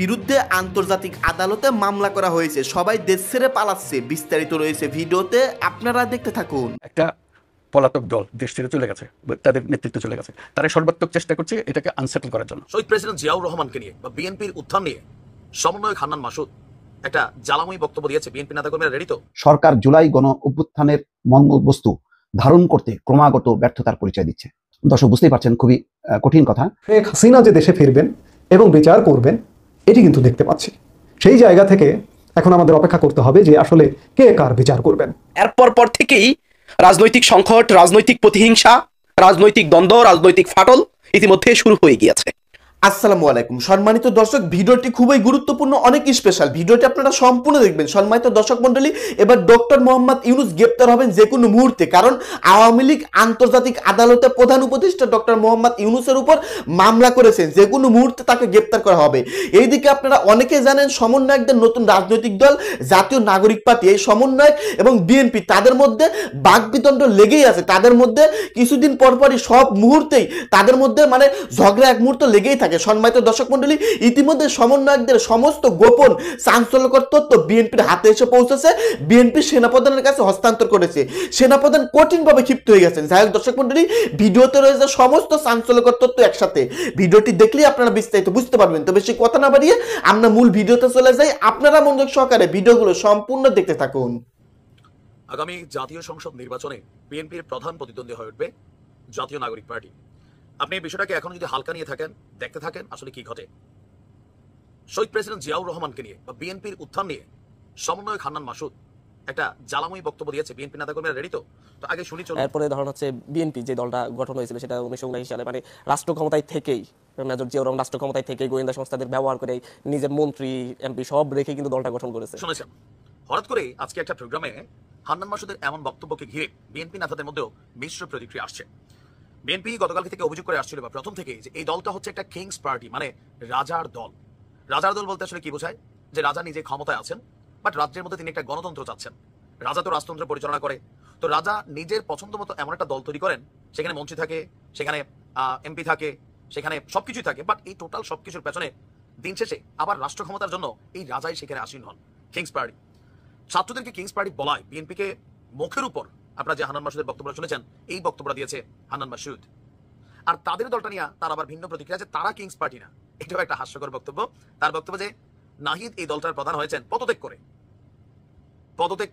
বিরুদ্ধে আন্তর্জাতিক আদালতে মামলা করা হয়েছে। সবাই দেশ ছেড়ে পালাচ্ছে। বিস্তারিত রয়েছে ভিডিওতে, আপনারা দেখতে থাকুন। একটা পলাতক দল দেশ ছেড়ে চলে গেছে, তাদের নেতৃত্ব চলে গেছে, তারা সর্বাত্মক চেষ্টা করছে এটাকে আনসেটল করার জন্য। শহীদ প্রেসিডেন্ট জিয়াউর রহমানকে নিয়ে বা বিএনপির উত্থান নিয়ে সমন্বয়ক হান্নান মাসুদ একটা জ্বালাময়ী বক্তব্য দিয়েছে। বিএনপি নেতাকর্মীরা রেডি তো? সরকার জুলাই গণ অভ্যুত্থানের বস্তু ধারণ করতে ক্রমাগত ব্যর্থতার পরিচয় দিচ্ছে। দর্শক বুঝতেই পারছেন, খুবই কঠিন কথা। শেখ হাসিনা যে দেশে ফিরবেন এবং বিচার করবেন, এটি কিন্তু দেখতে পাচ্ছি। সেই জায়গা থেকে এখন আমাদের অপেক্ষা করতে হবে যে আসলে কে কার বিচার করবেন। এরপর পর থেকেই রাজনৈতিক সংকট, রাজনৈতিক প্রতিহিংসা, রাজনৈতিক দ্বন্দ্ব, রাজনৈতিক ফাটল ইতিমধ্যে শুরু হয়ে গিয়েছে। আসসালামু আলাইকুম সম্মানিত দর্শক, ভিডিওটি খুবই গুরুত্বপূর্ণ, অনেক স্পেশাল। ভিডিওটি আপনারা সম্পূর্ণ দেখবেন। সম্মানিত দর্শক মন্ডলী, এবার ডক্টর মোহাম্মদ ইউনূস গ্রেপ্তার হবেন যে কোনো মুহূর্তে, কারণ আওয়ামী লীগ আন্তর্জাতিক আদালতে প্রধান উপদেষ্টা ডক্টর মোহাম্মদ ইউনূসের উপর মামলা করেছেন। যে কোনো মুহূর্তে তাকে গ্রেপ্তার করা হবে। এইদিকে আপনারা অনেকে জানেন, সমন্বয়কদের নতুন রাজনৈতিক দল জাতীয় নাগরিক পার্টি, এই সমন্বয়ক এবং বিএনপি তাদের মধ্যে বাকবিতণ্ড লেগেই আছে। তাদের মধ্যে কিছুদিন পরপরই সব মুহূর্তেই তাদের মধ্যে ঝগড়া এক মুহূর্ত লেগেই থাকে। সম্মানিত দর্শক মন্ডলী, ইতিমধ্যে সমন্বয়কদের সমস্ত গোপন চাঞ্চল্যকর তথ্য বিএনপির হাতে এসে পৌঁছেছে, বিএনপি সেনাপ্রধানের কাছে হস্তান্তর করেছে। সেনাপ্রধান কঠিনভাবে ক্ষিপ্ত হয়ে গেছেন। যাই হোক দর্শক মন্ডলী, ভিডিওতে রয়েছে সমস্ত চাঞ্চল্যকর তথ্য একসাথে। ভিডিওটি দেখলেই আপনারা বিস্তারিত বুঝতে পারবেন। তো বেশি কথা না বাড়িয়ে আমরা মূল ভিডিওতে চলে যাই। আপনারা মনোযোগ সহকারে ভিডিওগুলো সম্পূর্ণ দেখতে থাকুন। আগামী জাতীয় সংসদ নির্বাচনে বিএনপির প্রধান প্রতিদ্বন্দ্বী হয়ে উঠবে জাতীয় নাগরিক পার্টি। আপনি এই বিষয়টাকে এখন যদি হালকা নিয়ে থাকেন, দেখতে থাকেন আসলে কি ঘটে। শহীদ প্রেসিডেন্ট জিয়াউর রহমানকে নিয়ে বা বিএনপির উত্থান নিয়ে সমন্বয়ক হান্নান মাসুদ একটা জ্বালাময়ী বক্তব্য দিয়েছে। বিএনপি নেতাকর্মীরা রেডি তো? আগে শুনি চলুন। এরপরে ধরুন হচ্ছে বিএনপি যে দলটা গঠন হয়েছিল সেটা 1979 সালে, রাষ্ট্র ক্ষমতায় থেকেই, মেজর জিয়াউর রহমান রাষ্ট্র ক্ষমতায় থেকেই গোয়েন্দা সংস্থাদের ব্যবহার করে নিজের মন্ত্রী এমপি সব রেখে কিন্তু দলটা গঠন করেছে। শুনেছেন, হঠাৎ করে আজকে একটা প্রোগ্রামে হান্নান মাসুদের এমন বক্তব্যকে ঘিরে বিএনপি নেতাদের মধ্যেও মিশ্র প্রতিক্রিয়া আসছে। বিএনপি গতকাল থেকে অভিযোগ করে আসছিল বা প্রথম থেকেই যে এই দলটা হচ্ছে একটা কিংস পার্টি, মানে রাজার দল। রাজার দল বলতে আসলে কি বোঝায়? যে রাজা নিজে ক্ষমতায় আছেন, বাট রাজ্যের মধ্যে তিনি একটা গণতন্ত্র চাচ্ছেন। রাজা তো রাজতন্ত্র পরিচালনা করে, তো রাজা নিজের পছন্দ মতো এমন একটা দল তৈরি করেন, সেখানে মন্ত্রী থাকে, সেখানে এমপি থাকে, সেখানে সবকিছুই থাকে, বাট এই টোটাল সবকিছুর পেছনে দিন শেষে আবার রাষ্ট্র ক্ষমতার জন্য এই রাজাই সেখানে আসীন হন। Kings party. ছাত্রদেরকে কিংস পার্টি বলায় বিএনপিকে মুখের উপর আপনারা যে হান্নান মাসুদের বক্তব্য শুনেছেন, এই বক্তব্যটা দিয়েছে হান্নান মাসুদ। আর তাদের দলটা নিয়ে তার আবার ভিন্ন প্রতিক্রিয়া, যে তারা কিংস পার্টি না। এটাও একটা হাস্যকর বক্তব্য। তার বক্তব্য যে নাহিদ এই দলটার প্রধান হয়েছেন পদত্যাগ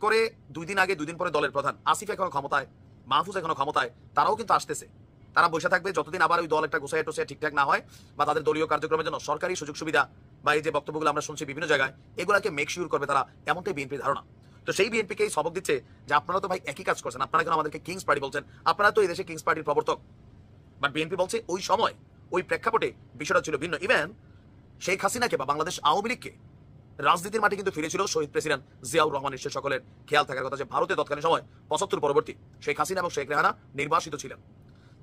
করে 2 দিন আগে, 2 দিন পরে দলের প্রধান আসিফ এখনো ক্ষমতায়, মাহফুজ এখনো ক্ষমতায়, তারাও কিন্তু আসতেছে। তারা বসে থাকবে যতদিন আবার ওই দল একটা গোছায় টোসায় ঠিকঠাক না হয়, বা তাদের দলীয় কার্যক্রমের জন্য সরকারি সুযোগ সুবিধা বা এই যে বক্তব্যগুলো আমরা শুনছি বিভিন্ন জায়গায়, এগুলাকে মেক শিওর করবে তারা, এমনটাই বিএনপির ধারণা। তো সেই বিএনপিকে সবক দিচ্ছে যে আপনারা তো ভাই একই কাজ করছেন, আপনারা কেন আমাদেরকে কিংস পার্টি বলছেন? আপনারা তো এই দেশে কিংস পার্টির প্রবর্তক। বাট বিএনপি বলছে ওই সময় ওই প্রেক্ষাপটে বিষয়টা ছিল ভিন্ন। ইভেন শেখ হাসিনাকে বা বাংলাদেশ আওয়ামী লীগকে রাজনীতির মাঠে কিন্তু ফিরেছিল শহীদ প্রেসিডেন্ট জিয়াউর রহমানের। সে সকলের খেয়াল থাকার কথা যে ভারতে তৎকালীন সময় 75 পরবর্তী শেখ হাসিনা এবং শেখ রেহানা নির্বাসিত ছিলেন।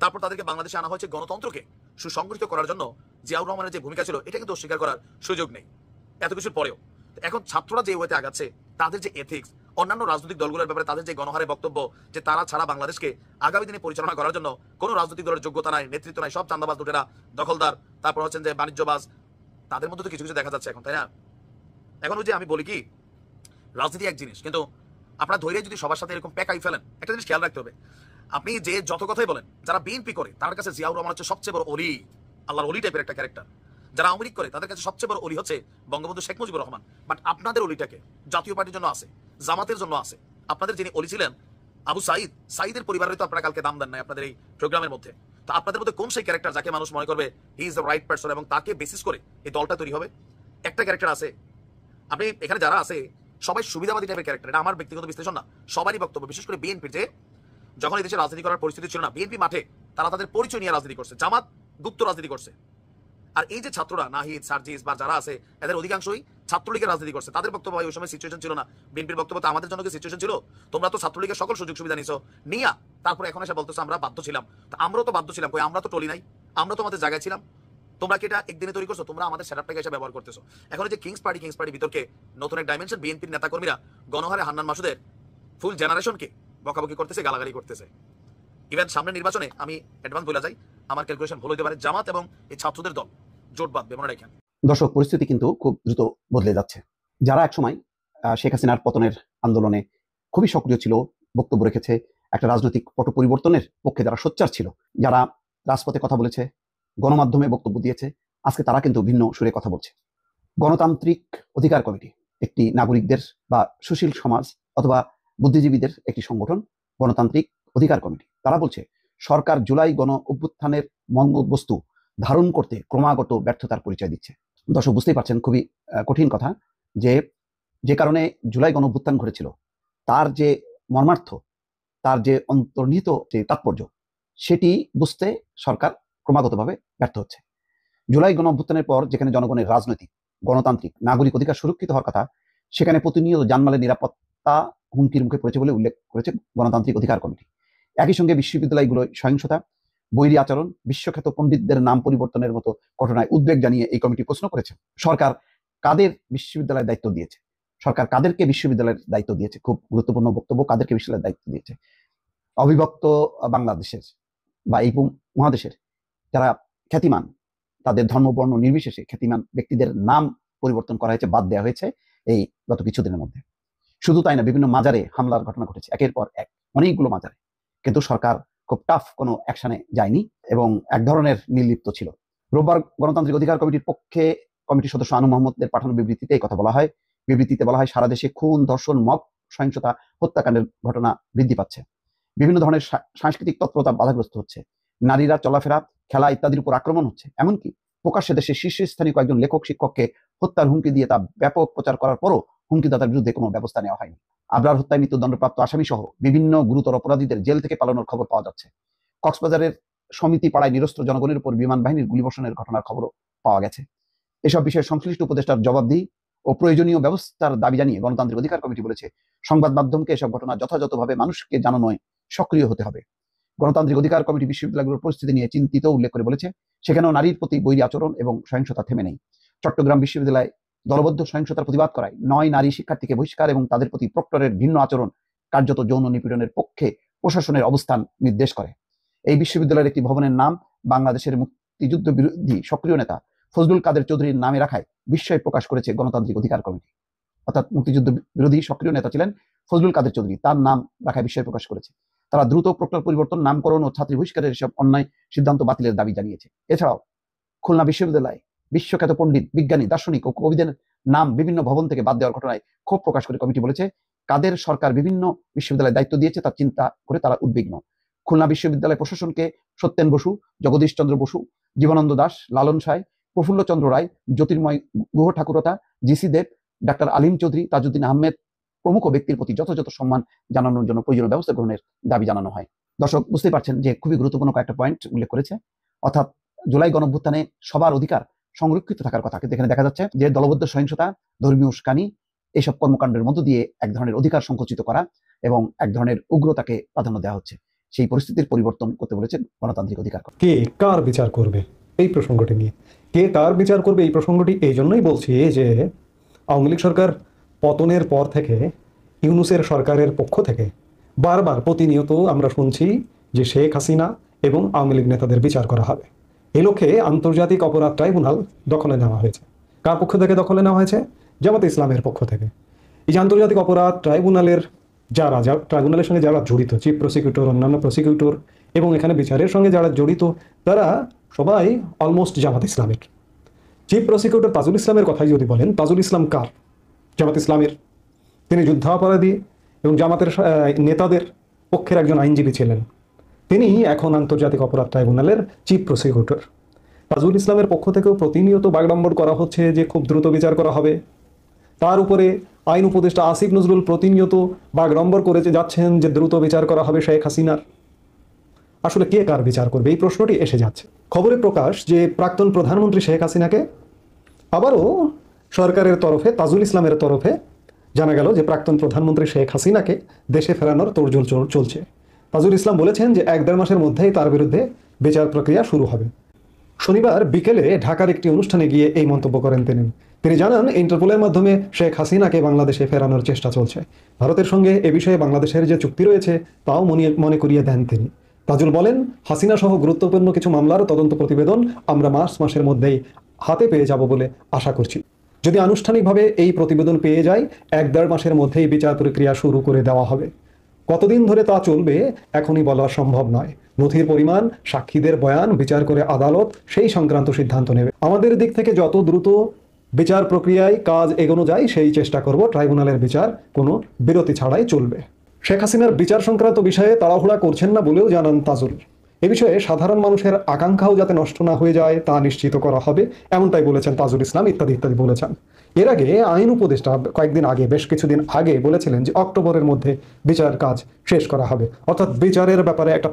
তারপর তাদেরকে বাংলাদেশে আনা হয়েছে গণতন্ত্রকে সুসংগঠিত করার জন্য। জিয়াউর রহমানের যে ভূমিকা ছিল এটা কিন্তু অস্বীকার করার সুযোগ নেই এত কিছুর পরেও। এখন ছাত্ররা যে ওয়েতে আগাচ্ছে, তাদের যে এথিক্স, অন্যান্য রাজনৈতিক দলগুলোর ব্যাপারে তাদের যে গণহারে বক্তব্য, যে তারা ছাড়া বাংলাদেশকে আগামী দিনে পরিচালনা করার জন্য কোনো রাজনৈতিক দলের যোগ্যতা নাই, নেতৃত্ব নাই, সব চান্দাবাজ, লুটেরা, দখলদার, তারপর হচ্ছেন যে বাণিজ্যবাজ, তাদের মধ্যে তো কিছু কিছু দেখা যাচ্ছে এখন, তাই না? এখন ওই যে আমি বলি কি, রাজনীতি এক জিনিস, কিন্তু আপনার ধৈর্য যদি সবার সাথে এরকম প্যাকাই ফেলেন, একটা জিনিস খেয়াল রাখতে হবে। আপনি যে যত কথাই বলেন, যারা বিএনপি করে তার কাছে জিয়াউর রহমান হচ্ছে সবচেয়ে বড় অলি, আল্লাহর অলি টাইপের একটা ক্যারেক্টার। যারা আওয়ামী লীগ করে তাদের কাছে সবচেয়ে বড় অলি হচ্ছে বঙ্গবন্ধু শেখ মুজিবুর রহমান। বাট আপনাদের অলিটাকে জাতীয় পার্টির জন্য আছে, জামাতের জন্য আছে। আপনাদের যিনি অলি ছিলেন আবু সাইদের পরিবারের তো আপনারা কালকে দাম দেন নাই আপনাদের এই প্রোগ্রামের মধ্যে। তো আপনাদের মধ্যে কোন সেই ক্যারেক্টার যাকে মানুষ মনে করবে he is the right person এবং তাকে বেসিস করে এই দলটা তৈরি হবে? একটা ক্যারেক্টার আছে। আপনি এখানে যারা আছে সবাই সুবিধাবাদী টাইপের ক্যারেক্টার, এটা আমার ব্যক্তিগত বিশ্লেষণ না, সবারই বক্তব্য। বিশেষ করে বিএনপির যে যখন এই দেশে রাজনীতি করার পরিস্থিতি ছিল না, বিএনপি মাঠে তারা তাদের পরিচয় নিয়ে রাজনীতি করছে, জামাত গুপ্ত রাজনীতি করছে। আর এই যে ছাত্ররা নাহিদ, সার্জিস বা যারা আছে, এদের অধিকাংশই ছাত্রলীগের রাজনীতি করছে। তাদের বক্তব্য ওই সময় সিচুয়েশন ছিল না। বিএনপির বক্তব্য তো আমাদের জন্য কি সিচুয়েশন ছিল? তোমরা তো ছাত্রলীগের সকল সুযোগ সুবিধা নিছো নিয়া, তারপরে এখন এসে বলতেছো আমরা বাধ্য ছিলাম। তা আমরাও তো বাধ্য ছিলাম, কই আমরা তো টলি নাই, আমরা তো আমাদের জায়গায় ছিলাম। তোমরা কি এটা একদিনে তৈরি করছো? তোমরা আমাদের সেটআপটাকে এসে ব্যবহার করতেছো। এখন যে কিংস পার্টি বিতর্কে নতুন এক ডাইমেনশন, বিএনপির নেতাকর্মীরা গণহারে হান্নান মাসুদের ফুল জেনারেশনকে বকাবকি করতেছে, গালাগালি করতেছে। ইভেন সামনে নির্বাচনে আমি অ্যাডভান্স বলে যাই, আমার ক্যালকুলেশন ভুল হইতে পারে, জামাত এবং এই ছাত্রদের দল জোট বাঁধবে, মনে রাখেন। দর্শক, পরিস্থিতি কিন্তু খুব দ্রুত বদলে যাচ্ছে। যারা একসময় শেখ হাসিনার পতনের আন্দোলনে খুবই সক্রিয় ছিল, বক্তব্য রেখেছে, একটা রাজনৈতিক পট পরিবর্তনের পক্ষে যারা সোচ্চার ছিল, যারা রাজপথে কথা বলেছে, গণমাধ্যমে বক্তব্য দিয়েছে, আজকে তারা কিন্তু ভিন্ন সুরে কথা বলছে। গণতান্ত্রিক অধিকার কমিটি একটি নাগরিকদের বা সুশীল সমাজ অথবা বুদ্ধিজীবীদের একটি সংগঠন, গণতান্ত্রিক অধিকার কমিটি, তারা বলছে সরকার জুলাই গণ অভ্যুত্থানের বস্তু ধারণ করতে ক্রমাগত ব্যর্থতার পরিচয় দিচ্ছে। দর্শক, বুঝতেই পারছেন খুবই কঠিন কথা যে কারণে জুলাই গণ অভ্যুত্থান ঘটেছিল তার যে মর্মার্থ, তার যে অন্তর্নিহিত যে তাৎপর্য, সেটি বুঝতে সরকার ক্রমাগতভাবে ব্যর্থ হচ্ছে। জুলাই গণ অভ্যুত্থানের পর যেখানে জনগণের রাজনৈতিক, গণতান্ত্রিক, নাগরিক অধিকার সুরক্ষিত হওয়ার কথা, সেখানে প্রতিনিয়ত জানমালের নিরাপত্তা হুমকির মুখে পড়েছে বলে উল্লেখ করেছে গণতান্ত্রিক অধিকার কমিটি। একই সঙ্গে বিশ্ববিদ্যালয়গুলোয় সহিংসতা, বৈরী আচরণ, বিশ্বখ্যাত পণ্ডিতদের নাম পরিবর্তনের মতো ঘটনায় উদ্বেগ জানিয়ে এই কমিটি প্রশ্ন করেছে সরকার কাদের বিশ্ববিদ্যালয়ের দায়িত্ব দিয়েছে, সরকার কাদেরকে বিশ্ববিদ্যালয়ের দায়িত্ব দিয়েছে। খুব গুরুত্বপূর্ণ বক্তব্য, কাদেরকে বিশ্ববিদ্যালয়ের দায়িত্ব দিয়েছে। অবিভক্ত বাংলাদেশের বা এই মহাদেশের যারা খ্যাতিমান, তাদের ধর্ম বর্ণ নির্বিশেষে খ্যাতিমান ব্যক্তিদের নাম পরিবর্তন করা হয়েছে, বাদ দেওয়া হয়েছে এই গত কিছুদিনের মধ্যে। শুধু তাই না, বিভিন্ন মাজারে হামলার ঘটনা ঘটেছে একের পর এক, অনেকগুলো মাজারে, কিন্তু সরকার খুব টাফ কোনো অ্যাকশনে যায়নি এবং এক ধরনের নির্লিপ্ত ছিল। রোববার গণতান্ত্রিক অধিকার কমিটির পক্ষে কমিটির সদস্য আনু মোহাম্মদের পাঠানো বিবৃতিতে এই কথা বলা হয়। বিবৃতিতে বলা হয়, সারা দেশে খুন, ধর্ষণ, মব সহিংসতা, হত্যাকাণ্ডের ঘটনা বৃদ্ধি পাচ্ছে। বিভিন্ন ধরনের সাংস্কৃতিক তৎপরতা বাধাগ্রস্ত হচ্ছে। নারীরা চলাফেরা, খেলা ইত্যাদির উপর আক্রমণ হচ্ছে। এমনকি প্রকাশ্যে দেশের শীর্ষস্থানীয় কয়েকজন লেখক শিক্ষককে হত্যার হুমকি দিয়ে তা ব্যাপক প্রচার করার পরও হুমকিদাতার বিরুদ্ধে কোনো ব্যবস্থা নেওয়া হয়নি। আবরার হত্যায় মৃত্যুদণ্ডপ্রাপ্ত আসামি সহ বিভিন্ন গুরুতর অপরাধীদের জেল থেকে পালানোর খবর পাওয়া যাচ্ছে। কক্সবাজারের সমিতি পাড়ায় নিরস্ত্র জনগণের উপর বিমান বাহিনীর গুলিবর্ষণের ঘটনার খবরও পাওয়া গেছে। এসব বিষয়ে সংশ্লিষ্ট উপদেষ্টার জবাবদিহি ও প্রয়োজনীয় ব্যবস্থার দাবি জানিয়ে গণতান্ত্রিক অধিকার কমিটি বলেছে, সংবাদ মাধ্যমকে এসব ঘটনা যথাযথভাবে মানুষকে জানানোয় সক্রিয় হতে হবে। গণতান্ত্রিক অধিকার কমিটি বিশ্ববিদ্যালয়গুলোর পরিস্থিতি নিয়ে চিন্তিত উল্লেখ করে বলেছে, সেখানেও নারীর প্রতি বৈরী আচরণ এবং সহিংসতা থেমে নেই। চট্টগ্রাম বিশ্ববিদ্যালয়ে দলবদ্ধ সহিংসতার প্রতিবাদ করায় 9 নারী শিক্ষার্থীকে বহিষ্কার এবং তাদের প্রতি প্রক্টরের ভিন্ন আচরণ কার্যত যৌন নিপীড়নের পক্ষে প্রশাসনের অবস্থান নির্দেশ করে। এই বিশ্ববিদ্যালয়ের একটি ভবনের নাম বাংলাদেশের মুক্তিযুদ্ধ বিরোধী সক্রিয় নেতা ফজলুল কাদের চৌধুরীর নামে রাখায় বিস্ময় প্রকাশ করেছে গণতান্ত্রিক অধিকার কমিটি। অর্থাৎ মুক্তিযুদ্ধ বিরোধী সক্রিয় নেতা ছিলেন ফজলুল কাদের চৌধুরী, তার নাম রাখায় বিস্ময় প্রকাশ করেছে। তারা দ্রুত প্রক্টর পরিবর্তন, নামকরণ ও ছাত্রী বহিষ্কারের এসব অন্যায় সিদ্ধান্ত বাতিলের দাবি জানিয়েছে। এছাড়াও খুলনা বিশ্ববিদ্যালয়ে বিশ্বখ্যাত পণ্ডিত, বিজ্ঞানী, দার্শনিক ও কবিদের নাম বিভিন্ন ভবন থেকে বাদ দেওয়ার ঘটনায় ক্ষোভ প্রকাশ করে কমিটি বলেছে, কাদের সরকার বিভিন্ন বিশ্ববিদ্যালয়ে দায়িত্ব দিয়েছে তা চিন্তা করে তারা উদ্বিগ্ন। খুলনা বিশ্ববিদ্যালয় প্রশাসনকে সত্যেন বসু, জগদীশ চন্দ্র বসু, জীবনানন্দ দাস, লালন সাঁই, প্রফুল্ল চন্দ্র রায়, জ্যোতির্ময় গুহ ঠাকুরতা, জিসি দেব, ডাক্তার আলিম চৌধুরী, তাজউদ্দিন আহমেদ প্রমুখ ব্যক্তির প্রতি যথাযথ সম্মান জানানোর জন্য প্রয়োজনীয় ব্যবস্থা গ্রহণের দাবি জানানো হয়। দর্শক, বুঝতে পারছেন যে খুবই গুরুত্বপূর্ণ কয়েকটা পয়েন্ট উল্লেখ করেছে। অর্থাৎ জুলাই গণঅভ্যুত্থানে সবার অধিকার সংরক্ষিত থাকার কথা, কিন্তু এখানে দেখা যাচ্ছে যে দলবদ্ধ সহিংসতা, ধর্মীয় উস্কানি, এইসব কর্মকাণ্ডের মধ্য দিয়ে এক ধরনের অধিকার সংকুচিত করা এবং এক ধরনের উগ্রতাকে প্রাধান্য দেওয়া হচ্ছে। সেই পরিস্থিতির পরিবর্তন করতে বলেছে গণতান্ত্রিক অধিকার। কে কার বিচার করবে এই প্রসঙ্গটি নিয়ে, কে কার বিচার করবে এই প্রসঙ্গটি এই জন্যই বলছি যে আওয়ামী লীগ সরকার পতনের পর থেকে ইউনূসের সরকারের পক্ষ থেকে বারবার প্রতিনিয়ত আমরা শুনছি যে শেখ হাসিনা এবং আওয়ামী লীগ নেতাদের বিচার করা হবে। এই লক্ষ্যে আন্তর্জাতিক অপরাধ ট্রাইব্যুনাল দখলে নেওয়া হয়েছে। কার পক্ষ থেকে দখলে নেওয়া হয়েছে? জামাতে ইসলামের পক্ষ থেকে। এই যে আন্তর্জাতিক অপরাধ ট্রাইব্যুনালের ট্রাইব্যুনালের সঙ্গে যারা জড়িত, চিফ প্রসিকিউটর, অন্যান্য প্রসিকিউটর এবং এখানে বিচারের সঙ্গে যারা জড়িত, তারা সবাই অলমোস্ট জামাত ইসলামের। চিফ প্রসিকিউটর তাজুল ইসলামের কথাই যদি বলেন, তাজুল ইসলাম কার? জামাত ইসলামের। তিনি যুদ্ধাপরাধী এবং জামাতের নেতাদের পক্ষের একজন আইনজীবী ছিলেন। তিনি এখন আন্তর্জাতিক অপরাধ ট্রাইব্যুনালের চিফ প্রসিকিউটর। তাজুল ইসলামের পক্ষ থেকেও প্রতিনিয়ত বাগডম্বর করা হচ্ছে যে খুব দ্রুত বিচার করা হবে। তার উপরে আইন উপদেষ্টা আসিফ নজরুল প্রতিনিয়ত বাগডম্বর করে যাচ্ছেন যে দ্রুত বিচার করা হবে শেখ হাসিনার। আসলে কে কার বিচার করবে এই প্রশ্নটি এসে যাচ্ছে। খবরে প্রকাশ যে প্রাক্তন প্রধানমন্ত্রী শেখ হাসিনাকে আবারও সরকারের তরফে, তাজুল ইসলামের তরফে জানা গেল যে প্রাক্তন প্রধানমন্ত্রী শেখ হাসিনাকে দেশে ফেরানোর তোড়জোড় চলছে। তাজুল ইসলাম বলেছেন যে 1-1.5 মাসের মধ্যেই তার বিরুদ্ধে বিচার প্রক্রিয়া শুরু হবে। শনিবার বিকেলে ঢাকার একটি অনুষ্ঠানে গিয়ে এই মন্তব্য করেন তিনি জানান, ইন্টারপোলের মাধ্যমে শেখ হাসিনাকে বাংলাদেশে ফেরানোর চেষ্টা চলছে। ভারতের সঙ্গে এ বিষয়ে বাংলাদেশের যে চুক্তি রয়েছে তাও মনে করিয়ে দেন তিনি। তাজুল বলেন, হাসিনা সহ গুরুত্বপূর্ণ কিছু মামলার তদন্ত প্রতিবেদন আমরা মার্চ মাসের মধ্যেই হাতে পেয়ে যাব বলে আশা করছি। যদি আনুষ্ঠানিকভাবে এই প্রতিবেদন পেয়ে যায় 1-1.5 মাসের মধ্যেই বিচার প্রক্রিয়া শুরু করে দেওয়া হবে। কতদিন ধরে তা চলবে এখনই বলা সম্ভব নয়। নথির পরিমাণ, সাক্ষীদের বয়ান বিচার করে আদালত সেই সংক্রান্ত সিদ্ধান্ত নেবে। আমাদের দিক থেকে যত দ্রুত বিচার প্রক্রিয়ায় কাজ এগোনো যায় সেই চেষ্টা করব। ট্রাইব্যুনালের বিচার কোনো বিরতি ছাড়াই চলবে। শেখ হাসিনার বিচার সংক্রান্ত বিষয়ে তাড়াহুড়া করছেন না বলেও জানান তাজুল। এ বিষয়ে সাধারণ মানুষের আকাঙ্ক্ষাও যাতে নষ্ট না হয়ে যায় তা নিশ্চিত করা হবে, এমনটাই বলেছেন তাজুল ইসলাম ইত্যাদি ইত্যাদি বলেছেন। এর আগে আইন উপদেষ্টা কয়েকদিন আগে, বেশ কিছুদিন আগে বলেছিলেন যে অক্টোবরের মধ্যে বিচার কাজ শেষ করা হবে। অর্থাৎ বিচারের ব্যাপারে একটা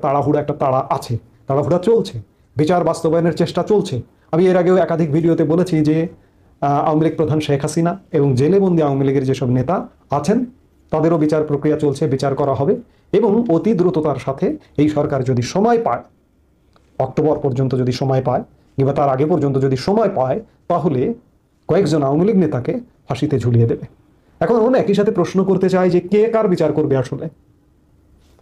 তাড়া আছে, তাড়াহুড়া চলছে, বিচার বাস্তবায়নের চেষ্টা চলছে। আমি এর আগেও একাধিক ভিডিওতে বলেছি যে আওয়ামী লীগ প্রধান শেখ হাসিনা এবং জেলেবন্দি আওয়ামী লীগের যেসব নেতা আছেন তাদেরও বিচার প্রক্রিয়া চলছে, বিচার করা হবে এবং অতি দ্রুততার সাথে এই সরকার যদি সময় পায়, অক্টোবর পর্যন্ত যদি সময় পায় কিংবা তার আগে পর্যন্ত যদি সময় পায়, তাহলে কয়েকজন আওয়ামী লীগ নেতাকে ফাঁসিতে ঝুলিয়ে দেবে। এখন একই সাথে প্রশ্ন করতে চাই যে কে কার বিচার করবে আসলে।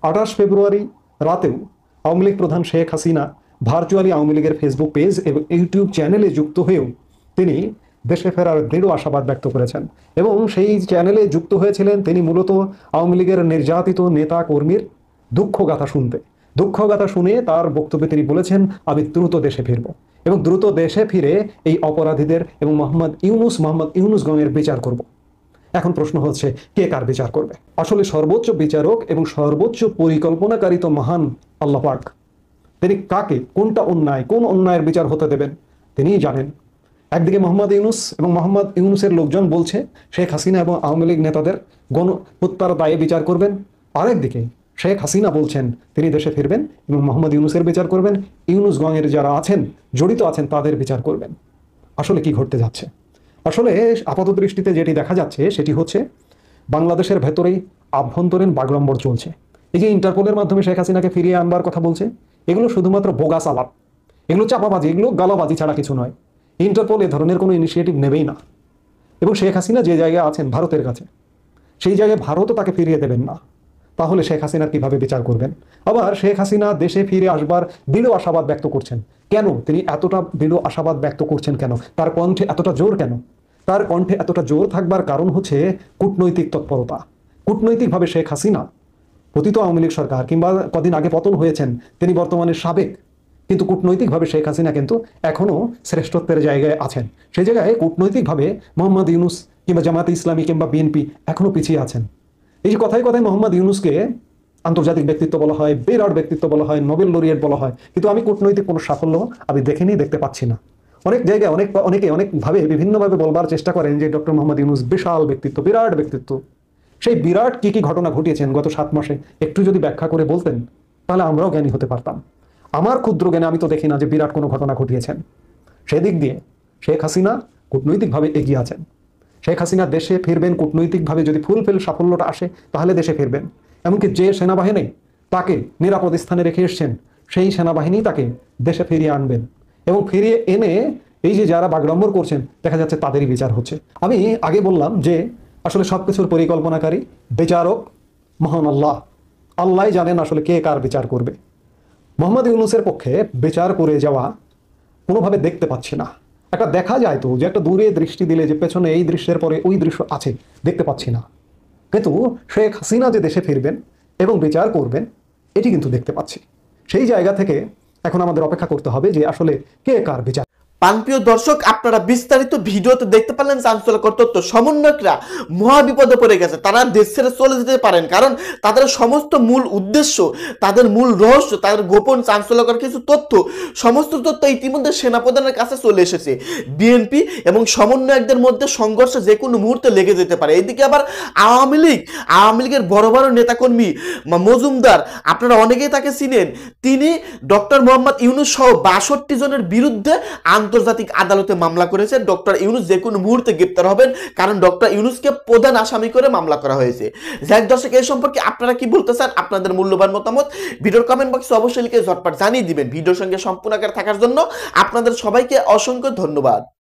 28 ফেব্রুয়ারি রাতেও আওয়ামী লীগ প্রধান শেখ হাসিনা ভার্চুয়ালি আওয়ামী লীগের ফেসবুক পেজ এবং ইউটিউব চ্যানেলে যুক্ত হয়েও তিনি দেশে ফেরার দৃঢ় আশাবাদ ব্যক্ত করেছেন এবং সেই চ্যানেলে যুক্ত হয়েছিলেন তিনি মূলত আওয়ামী লীগের নির্যাতিত নেতা কর্মীর দুঃখগাথা শুনে তার বক্তব্যে তিনি বলেছেন, আমি দ্রুত দেশে ফিরব এবং দ্রুত দেশে ফিরে এই অপরাধীদের এবং মোহাম্মদ ইউনুস গণের বিচার করব। এখন প্রশ্ন হচ্ছে কে কার বিচার করবে? আসলে সর্বোচ্চ বিচারক এবং সর্বোচ্চ পরিকল্পনাকারী তো মহান আল্লাহ পাক। তিনি কাকে কোন অন্যায়ের বিচার হতে দেবেন তিনিই জানেন। একদিকে মোহাম্মদ ইউনুস এবং মোহাম্মদ ইউনুসের লোকজন বলছে শেখ হাসিনা এবং আওয়ামী লীগ নেতাদের গণহত্যার দায়ে বিচার করবেন, আরেকদিকে শেখ হাসিনা বলছেন তিনি দেশে ফিরবেন এবং মোহাম্মদ ইউনুসের বিচার করবেন, ইউনুস গণের যারা জড়িত আছেন তাদের বিচার করবেন। আসলে কি ঘটতে যাচ্ছে? আসলে আপাত দৃষ্টিতে যেটি দেখা যাচ্ছে সেটি হচ্ছে বাংলাদেশের ভেতরেই আভ্যন্তরীণ বাগড়ম্বর চলছে। এই যে ইন্টারপোলের মাধ্যমে শেখ হাসিনাকে ফিরিয়ে আনবার কথা বলছে, এগুলো শুধুমাত্র বোগাস আলাপ, এগুলো চাপাবাজি, এগুলো গালাবাজি ছাড়া কিছু নয়। ইন্টারপোল এ ধরনের কোনো ইনিশিয়েটিভ নেবেই না এবং শেখ হাসিনা যে জায়গায় আছেন ভারতের কাছে, সেই জায়গায় ভারতও তাকে ফিরিয়ে দেবেন না। তাহলে শেখ হাসিনার কিভাবে বিচার করবেন? আবার শেখ হাসিনা দেশে ফিরে আসবার দৃঢ় আশাবাদ ব্যক্ত করছেন কেন? তিনি এতটা দৃঢ় আশাবাদ ব্যক্ত করছেন কেন? তার কণ্ঠে এতটা জোর কেন? তার কণ্ঠে এতটা জোর থাকবার কারণ হচ্ছে কূটনৈতিক তৎপরতা। কূটনৈতিকভাবে শেখ হাসিনা পতিত আওয়ামী লীগ সরকার কিংবা কদিন আগে পতন হয়েছেন তিনি বর্তমানে সাবেক, কিন্তু কূটনৈতিকভাবে শেখ হাসিনা কিন্তু এখনও শ্রেষ্ঠত্বের জায়গায় আছেন। সেই জায়গায় কূটনৈতিকভাবে মোহাম্মদ ইউনুস কিংবা জামাতে ইসলামী কিংবা বিএনপি এখনও পিছিয়ে আছেন। এই যে কথায় কথায় মোহাম্মদ ইউনুসকে আন্তর্জাতিক ব্যক্তিত্ব বলা হয়, বিরাট ব্যক্তিত্ব বলা হয়, নোবেল লরিয়েট বলা হয়, কিন্তু আমি কূটনৈতিক কোনো সাফল্য আমি দেখতে পাচ্ছি না। অনেক জায়গায় অনেকে অনেকভাবে বিভিন্নভাবে বলবার চেষ্টা করেন যে ডক্টর মোহাম্মদ ইউনুস বিশাল ব্যক্তিত্ব, বিরাট ব্যক্তিত্ব। সেই বিরাট কি ঘটনা ঘটিয়েছেন গত 7 মাসে একটু যদি ব্যাখ্যা করে বলতেন তাহলে আমরাও জ্ঞানী হতে পারতাম। আমার ক্ষুদ্র জ্ঞানে আমি তো দেখি না যে বিরাট কোনো ঘটনা ঘটিয়েছেন। সেদিক দিয়ে শেখ হাসিনা কূটনৈতিকভাবে এগিয়ে আছেন। শেখ হাসিনা দেশে ফিরবেন কূটনৈতিকভাবে, যদি ফুলফিল সাফল্যটা আসে তাহলে দেশে ফিরবেন। এমনকি যে সেনাবাহিনী তাকে নিরাপদ স্থানে রেখে এসছেন সেই সেনাবাহিনী তাকে দেশে ফিরিয়ে আনবেন এবং ফিরিয়ে এনে এই যে যারা বাগড়ম্বর করছেন দেখা যাচ্ছে তাদেরই বিচার হচ্ছে। আমি আগে বললাম যে আসলে সবকিছুর পরিকল্পনাকারী বিচারক মহান আল্লাহ জানেন আসলে কে কার বিচার করবে। মোহাম্মদ ইউনুসের পক্ষে বিচার করে যাওয়া কোনোভাবে দেখতে পাচ্ছি না। একটা দেখা যায় তো যে একটা দূরে দৃষ্টি দিলে যে পেছনে এই দৃশ্যের পরে ওই দৃশ্য আছে, দেখতে পাচ্ছি না। কিন্তু শেখ হাসিনা যে দেশে ফিরবেন এবং বিচার করবেন এটি কিন্তু দেখতে পাচ্ছি। সেই জায়গা থেকে এখন আমাদের অপেক্ষা করতে হবে যে আসলে কে কার বিচার। প্রিয় দর্শক, আপনারা বিস্তারিত ভিডিওতে দেখতে পারলেন চাঞ্চল্যকর তথ্য। সমন্বয়করা মহা বিপদে পড়ে গেছে, তারা দেশ ছেড়ে চলে যেতে পারেন, কারণ তাদের সমস্ত মূল উদ্দেশ্য, তাদের মূল রহস্য, তাদের গোপন চাঞ্চল্যকর কিছু তথ্য, সমস্ত তথ্য ইতিমধ্যে সেনাপ্রধানের কাছে চলে এসেছে। বিএনপি এবং সমন্বয়কদের মধ্যে সংঘর্ষ যে কোনো মুহূর্তে লেগে যেতে পারে। এদিকে আবার আওয়ামী লীগের বড় বড় নেতাকর্মী মজুমদার, আপনারা অনেকেই তাকে চিনেন, তিনি ডক্টর মোহাম্মদ ইউনুস সহ 62 জনের বিরুদ্ধে আন্তর্জাতিক আদালতে মামলা করেছে। ডক্টর ইউনুস যে কোনো মুহূর্তে গ্রেপ্তার হবেন, কারণ ডক্টর ইউনুসকে প্রধান আসামি করে মামলা করা হয়েছে। যাই দর্শক, এই সম্পর্কে আপনারা কি বলতে চান? আপনাদের মূল্যবান মতামত ভিডিওর কমেন্ট বক্সে অবশ্যই লিখে ঝটপট জানিয়ে দিবেন। ভিডিওর সঙ্গে সম্পূর্ণ আকারে থাকার জন্য আপনাদের সবাইকে অসংখ্য ধন্যবাদ।